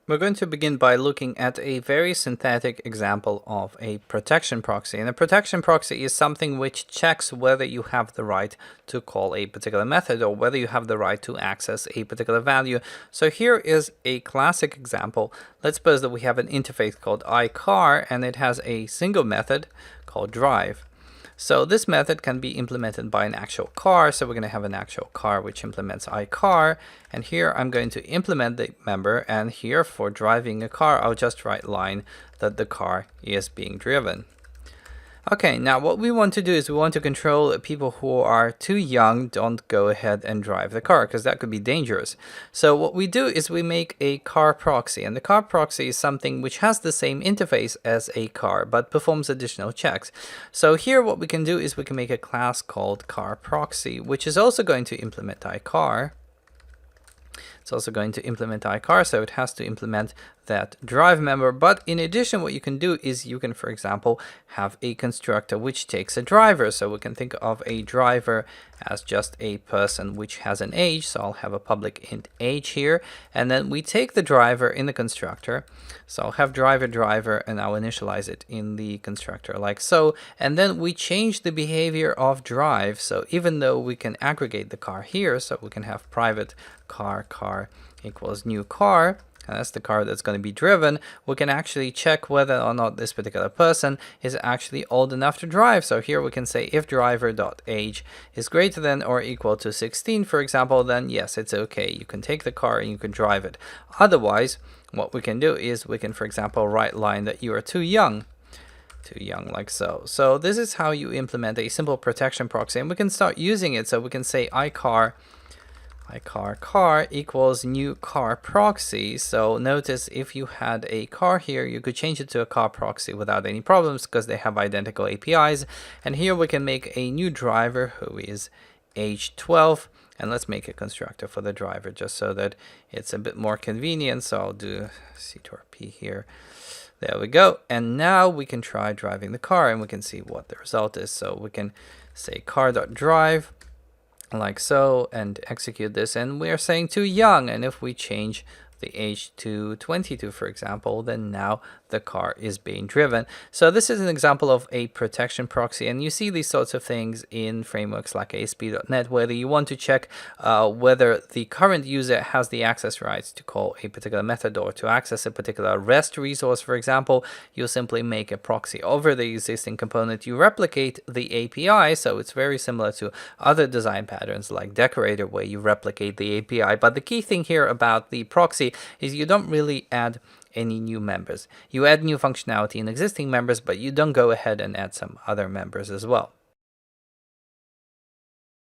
We're going to begin by looking at a very synthetic example of a protection proxy. And a protection proxy is something which checks whether you have the right to call a particular method or whether you have the right to access a particular value. So here is a classic example. Let's suppose that we have an interface called iCar and it has a single method called drive. So this method can be implemented by an actual car. So we're going to have an actual car which implements iCar. And here I'm going to implement the member. And here for driving a car, I'll just write line that the car is being driven. Okay, now what we want to do is we want to control people who are too young, don't go ahead and drive the car, because that could be dangerous. So what we do is we make a car proxy, and the car proxy is something which has the same interface as a car, but performs additional checks. So here what we can do is we can make a class called car proxy, which is also going to implement iCar. It's also going to implement iCar, so it has to implement that drive member. But in addition, what you can do is you can, for example, have a constructor which takes a driver. So we can think of a driver as just a person which has an age. So I'll have a public int age here. And then we take the driver in the constructor. So I'll have driver, and I'll initialize it in the constructor like so. And then we change the behavior of drive. So even though we can aggregate the car here, so we can have private car equals new car, and that's the car that's going to be driven, we can actually check whether or not this particular person is actually old enough to drive. So here we can say if driver.age is greater than or equal to 16, for example, then yes, it's okay. You can take the car and you can drive it. Otherwise, what we can do is we can, for example, write line that you are too young like so. So this is how you implement a simple protection proxy, and we can start using it. So we can say iCar equals new car proxy. So notice if you had a car here, you could change it to a car proxy without any problems because they have identical APIs. And here we can make a new driver who is age 12. And let's make a constructor for the driver just so that it's a bit more convenient. So I'll do C2RP here. There we go. And now we can try driving the car and we can see what the result is. So we can say car.drive like so and execute this, and we are saying too young, and if we change the age to 22, for example, then now the car is being driven. So this is an example of a protection proxy, and you see these sorts of things in frameworks like ASP.NET, whether you want to check whether the current user has the access rights to call a particular method or to access a particular REST resource, for example. You simply make a proxy over the existing component. You replicate the API, so it's very similar to other design patterns like Decorator, where you replicate the API. But the key thing here about the proxy is you don't really add any new members. You add new functionality in existing members, but you don't go ahead and add some other members as well.